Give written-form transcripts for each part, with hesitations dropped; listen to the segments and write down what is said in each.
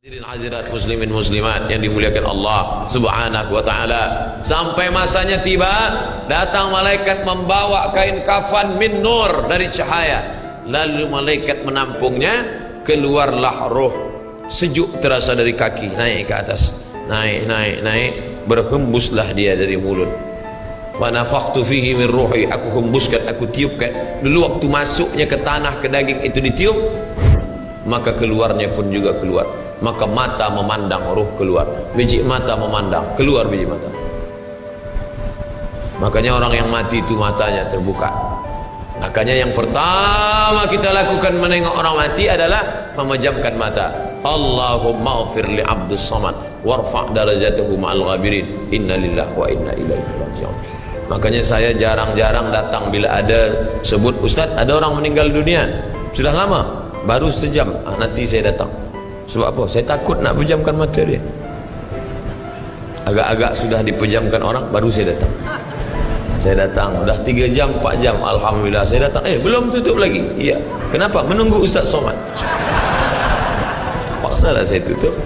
Hadirat muslimin muslimat yang dimuliakan Allah subhanahu wa ta'ala, sampai masanya tiba, datang malaikat membawa kain kafan min nur, dari cahaya. Lalu malaikat menampungnya, keluarlah roh sejuk terasa dari kaki, naik ke atas, naik, berhembuslah dia dari mulut. Wa nafakhtu fihi min ruhi, aku hembuskan, aku tiupkan. Dulu waktu masuknya ke tanah, ke daging itu ditiup, maka keluarnya pun juga keluar. Maka mata memandang, ruh keluar. Biji mata memandang, keluar biji mata. Makanya orang yang mati itu matanya terbuka. Makanya yang pertama kita lakukan menengok orang mati adalah memejamkan mata. Allahumma ghfir li abdus samad warfa' darajatahu ma'al ghabirin, inna lillahi wa inna ilaihi raji'un. Makanya saya jarang-jarang datang bila ada sebut, Ustaz ada orang meninggal dunia, sudah lama, baru sejam, nanti saya datang. Sebab apa? Saya takut nak pejamkan mata dia. Agak-agak sudah dipejamkan orang, baru saya datang. Saya datang, dah 3 jam, 4 jam, alhamdulillah saya datang. Belum tutup lagi. Iya. Kenapa? Menunggu Ustaz Somad. Paksalah saya tutup.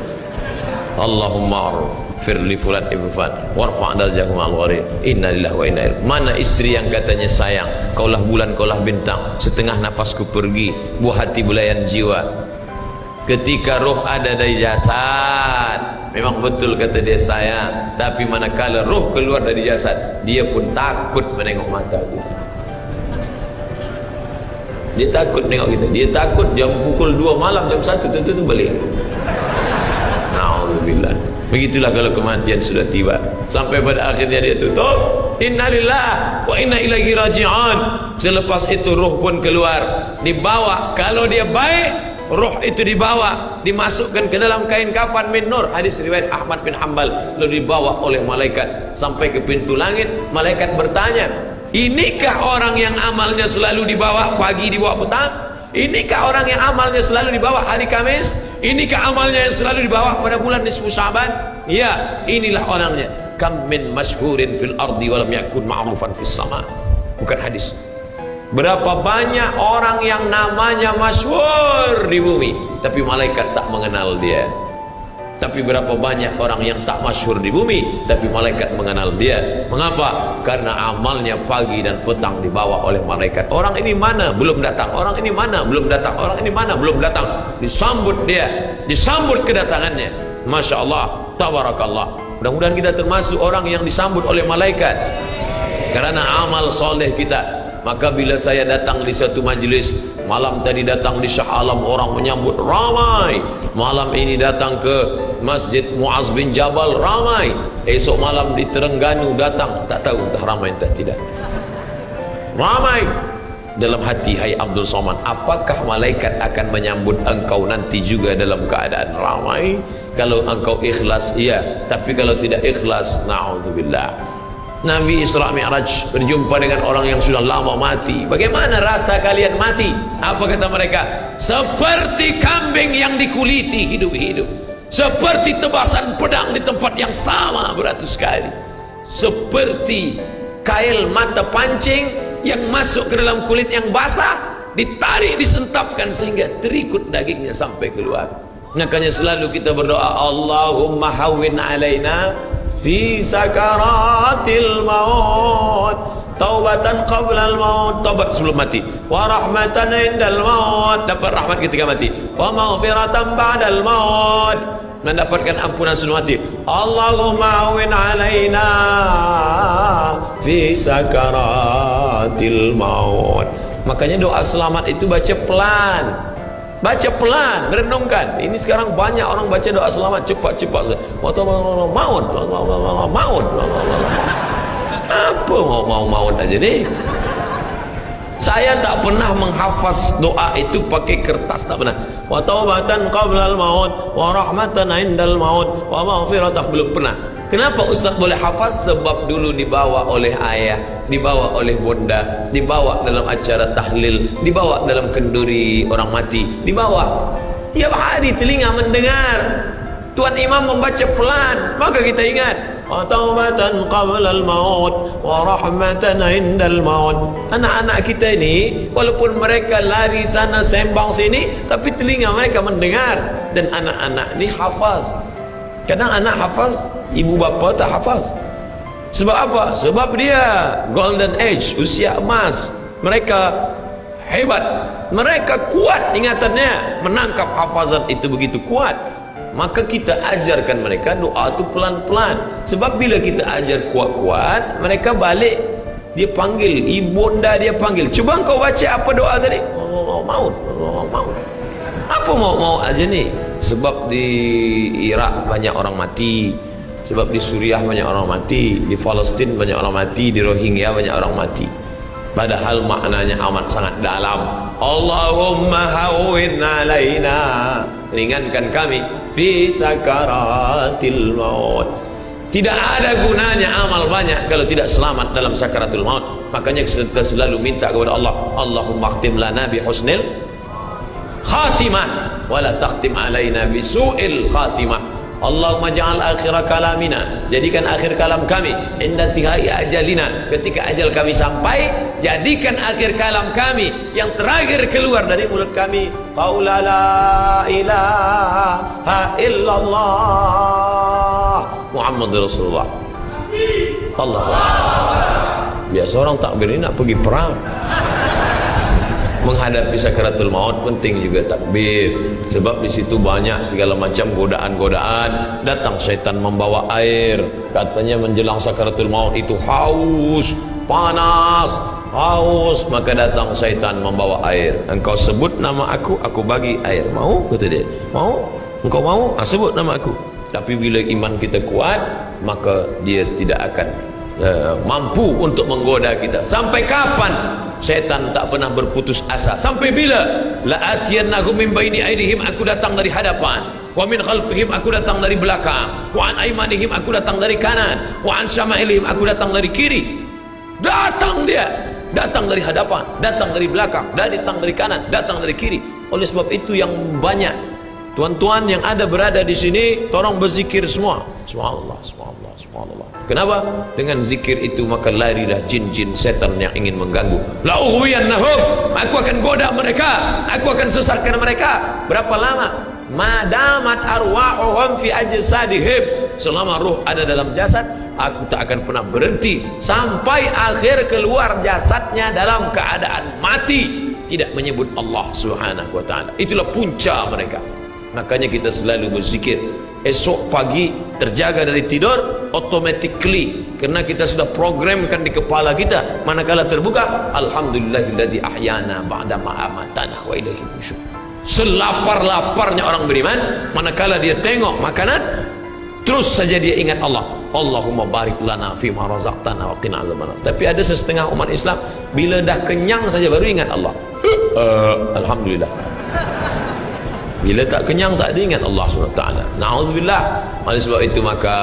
Allahumma ghfir li fulan ibn fulan warfa' darajatahu ma'al ghabirin, inna lillahi wa inna ilaihi. Mana istri yang katanya sayang, kaulah bulan, kaulah bintang, setengah nafasku pergi, buah hati belayan jiwa. Ketika roh ada dari jasad, memang betul kata dia sayang, tapi manakala roh keluar dari jasad, dia pun takut menengok mata kita. Dia takut menengok kita. Dia takut jam pukul 2 malam, jam 1 tutup balik. Na'udzubillah. Begitulah kalau kematian sudah tiba. Sampai pada akhirnya dia tutup, innalillahi wa inna ilaihi raji'un. Selepas itu roh pun keluar, dibawa. Kalau dia baik, roh itu dibawa, dimasukkan ke dalam kain kafan min nur, hadis riwayat Ahmad bin Hanbal. Lalu dibawa oleh malaikat sampai ke pintu langit. Malaikat bertanya, inikah orang yang amalnya selalu dibawa pagi, dibawa petang? Inikah orang yang amalnya selalu dibawa hari Kamis? Inikah amalnya yang selalu dibawa pada bulan nisfu Sya'ban? Ya, inilah orangnya. Kam min masyhurin fil ardi walam yakun ma'rufan fis sama. Bukan hadis. Berapa banyak orang yang namanya masyhur di bumi, tapi malaikat tak mengenal dia. Tapi berapa banyak orang yang tak masyhur di bumi, tapi malaikat mengenal dia. Mengapa? Karena amalnya pagi dan petang dibawa oleh malaikat. Orang ini mana? Belum datang. Orang ini mana? Belum datang. Orang ini mana? Belum datang. Disambut dia, disambut kedatangannya. Masya Allah, tabarakallah. Mudah-mudahan kita termasuk orang yang disambut oleh malaikat karena amal soleh kita. Maka bila saya datang di satu majlis, malam tadi datang di Shah Alam, orang menyambut ramai. Malam ini datang ke Masjid Muaz bin Jabal, ramai. Esok malam di Terengganu datang, tak tahu entah ramai entah tidak. Ramai. Dalam hati, hai Abdul Somad, apakah malaikat akan menyambut engkau nanti juga dalam keadaan ramai? Kalau engkau ikhlas, iya. Tapi kalau tidak ikhlas, na'udzubillah. Nabi Isra Mi'raj berjumpa dengan orang yang sudah lama mati. Bagaimana rasa kalian mati? Apa kata mereka? Seperti kambing yang dikuliti hidup-hidup, seperti tebasan pedang di tempat yang sama beratus kali, seperti kail mata pancing yang masuk ke dalam kulit yang basah, ditarik, disentapkan sehingga terikut dagingnya sampai keluar. Makanya selalu kita berdoa, Allahumma hawwin alaina fi sakaratil maut, taubatan qablal maut, taubat sebelum mati, wa rahmatan indal maut, dapat rahmat ketika mati, wa maghfiratan ba'dal maut, mendapatkan ampunan sebelum mati. Allahumma awin alaina fi sakaratil maut. Makanya doa selamat itu baca pelan. Baca pelan, merenungkan. Ini sekarang banyak orang baca doa selamat cepat-cepat. Maut. Apa maut aja nih? Saya tak pernah menghafaz doa itu pakai kertas, tak pernah. Wa taubatan qablal maut, wa rahmatan indal maut, wa maghfiratan, belum pernah. Kenapa Ustaz boleh hafaz? Sebab dulu dibawa oleh ayah, dibawa oleh bunda, dibawa dalam acara tahlil, dibawa dalam kenduri orang mati, dibawa. Tiap hari telinga mendengar Tuan Imam membaca pelan, maka kita ingat wa taubatan qabla al-maut wa rahmatan 'inda al-maut. Anak-anak kita ini walaupun mereka lari sana sembang sini, tapi telinga mereka mendengar. Dan anak-anak ini hafaz. Kadang anak hafaz, ibu bapa tak hafaz. Sebab apa? Sebab dia golden age, usia emas. Mereka hebat, mereka kuat ingatannya, menangkap hafazan itu begitu kuat. Maka kita ajarkan mereka doa itu pelan-pelan. Sebab bila kita ajar kuat-kuat, mereka balik, dia panggil, ibunda dia panggil, cuba kau baca apa doa tadi? Allah maut, Allah maut. Apa mau aja ni? Sebab di Iraq banyak orang mati, sebab di Suriah banyak orang mati, di Palestin banyak orang mati, di Rohingya banyak orang mati. Padahal maknanya amat sangat dalam. Allahumma hawwin alaina, ringankan kami fi sakaratil maut. Tidak ada gunanya amal banyak kalau tidak selamat dalam sakaratul maut. Makanya kita selalu minta kepada Allah, Allahumma khtim lana bi husnil khatimah wa la takhtim alaina bi su'il khatimah. Allahumma ja'al akhir kalamina, jadikan akhir kalam kami inda tihai ajalina, ketika ajal kami sampai, jadikan akhir kalam kami yang terakhir keluar dari mulut kami qaula la ilaha illallah Muhammadur Rasulullah. Allah. Biasa orang takbir ini nak pergi perang. Menghadapi sakaratul maut penting juga takbir, sebab di situ banyak segala macam godaan-godaan. Datang syaitan membawa air, katanya menjelang sakaratul maut itu haus, panas, haus, maka datang syaitan membawa air. Engkau sebut nama aku bagi air. Mau? Kata dia. Mau? Engkau mau? Sebut nama aku. Tapi bila iman kita kuat, maka dia tidak akan mampu untuk menggoda kita. Sampai kapan syaitan tak pernah berputus asa? Sampai bila? La atiyannahum min baini aydihim, aku datang dari hadapan, wa min khalfihim, aku datang dari belakang, wa an aymanihim, aku datang dari kanan, wa an syama'ilihim, aku datang dari kiri. Datang dia, datang dari hadapan, datang dari belakang, datang dari kanan, datang dari kiri. Oleh sebab itu yang banyak tuan-tuan yang ada berada di sini, tolong berzikir semua. Subhanallah, subhanallah, subhanallah. Kenapa? Dengan zikir itu maka larilah jin-jin setan yang ingin mengganggu. La ughwiyannahum, aku akan goda mereka, aku akan sesatkan mereka. Berapa lama? Madamat arwahuhum fi ajsadihim, selama ruh ada dalam jasad, aku tak akan pernah berhenti sampai akhir keluar jasadnya dalam keadaan mati, tidak menyebut Allah Subhanahu wa taala. Itulah punca mereka. Makanya kita selalu berzikir. Esok pagi terjaga dari tidur automatically, karena kita sudah programkan di kepala kita, manakala terbuka, alhamdulillahilladzi ahyana ba'da ma amatana wa ilaihi nusyur. Selapar-laparnya orang beriman, manakala dia tengok makanan, terus saja dia ingat Allah. Allahumma barik lana fi ma razaqtana wa qina azabannar. Tapi ada setengah umat Islam, bila dah kenyang saja baru ingat Allah. Alhamdulillah. Bila tak kenyang tak ada ingat Allah SWT. Na'udzubillah. Oleh sebab itu maka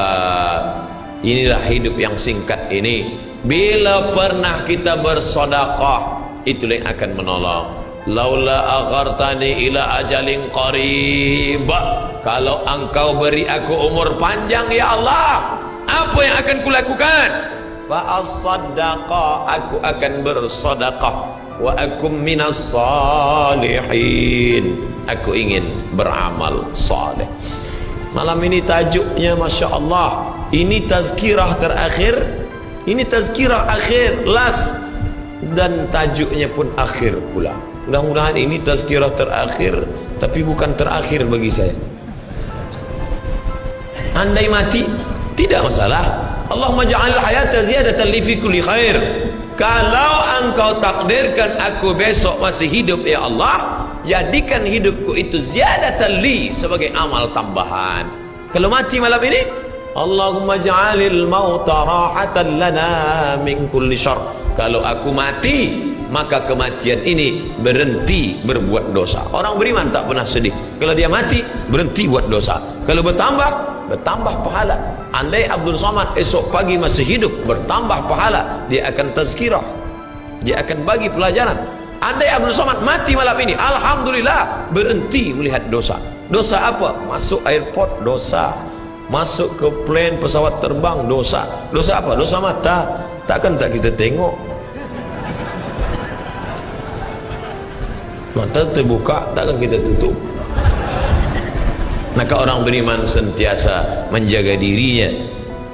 inilah hidup yang singkat ini. Bila pernah kita bersedekah, itulah yang akan menolong. Laula aghartani ila ajalin qarib, kalau engkau beri aku umur panjang ya Allah, apa yang akan kulakukan? Fa as-saddaqa, aku akan bersedekah. Wa akum minas salihin, aku ingin beramal saleh. Malam ini tajuknya Masya Allah, ini tazkirah terakhir, ini tazkirah akhir, last, dan tajuknya pun akhir pula. Mudah-mudahan ini tazkirah terakhir, tapi bukan terakhir bagi saya. Andai mati tidak masalah. Allahumma ja'al hayata ziyadatan li fi kulli khair. Kalau engkau takdirkan aku besok masih hidup ya Allah, jadikan hidupku itu ziyadatan li, sebagai amal tambahan. Kalau mati malam ini, Allahumma ja'alil mauta rahatan lana min kulli syarr. Kalau aku mati, maka kematian ini berhenti berbuat dosa. Orang beriman tak pernah sedih. Kalau dia mati, berhenti buat dosa. Kalau bertambah pahala. Andai Abdul Somad esok pagi masih hidup, bertambah pahala, dia akan tazkirah, dia akan bagi pelajaran. Andai Abdul Somad mati malam ini, alhamdulillah, berhenti melihat dosa. Dosa apa? Masuk airport dosa, masuk ke plane pesawat terbang dosa. Dosa apa? Dosa mata. Takkan tak kita tengok? Mata terbuka, takkan kita tutup? Maka orang beriman sentiasa menjaga dirinya,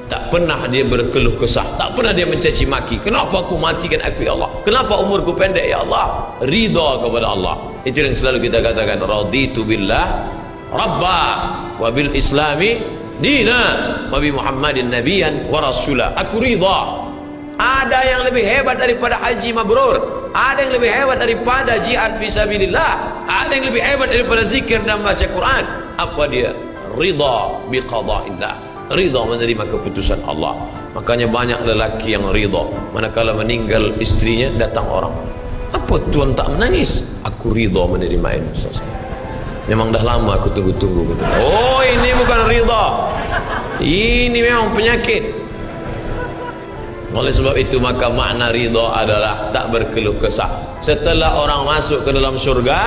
tak pernah dia berkeluh kesah, tak pernah dia mencaci maki. Kenapa aku matikan aku ya Allah? Kenapa umurku pendek ya Allah? Ridha kepada Allah. Itu yang selalu kita katakan, raditu billah rabba wa bil islami dina wa bi Muhammadin nabiyyan wa rasula. Aku ridha. Ada yang lebih hebat daripada haji mabrur, ada yang lebih hebat daripada jihad fisabilillah, ada yang lebih hebat daripada zikir dan baca Quran. Apa dia? Ridha bi qada'illah, ridha menerima keputusan Allah. Makanya banyak lelaki yang ridha manakala meninggal istrinya, datang orang, apa tuan tak menangis? Aku ridha menerima ini. Memang dah lama aku tunggu-tunggu. Oh, ini bukan ridha, ini memang penyakit. Oleh sebab itu maka makna ridha adalah tak berkeluh kesah. Setelah orang masuk ke dalam surga,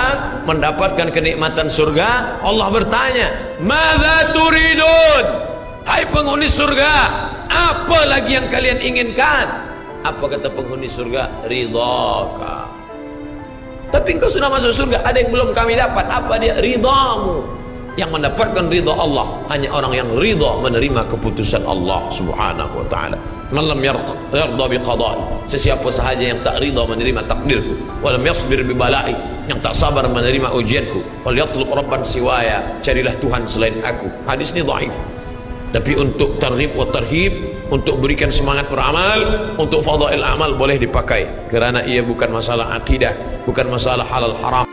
mendapatkan kenikmatan surga, Allah bertanya, "Madza turidun?" Hai penghuni surga, apa lagi yang kalian inginkan? Apa kata penghuni surga? Ridhaka. Tapi engkau sudah masuk surga, ada yang belum kami dapat. Apa dia? Ridhamu. Yang mendapatkan ridha Allah hanya orang yang ridha menerima keputusan Allah Subhanahu wa taala. Man lam yarda bi qada'i, sesiapa sahaja yang tak ridha menerima takdirku, wa lam yasbir bi bala'i, yang tak sabar menerima ujianku, wal yatlub rabban siwaya, carilah Tuhan selain aku. Hadis ini dhaif. Tapi untuk targhib wa tarhib, untuk berikan semangat beramal, untuk fadail amal boleh dipakai, kerana ia bukan masalah akidah, bukan masalah halal haram.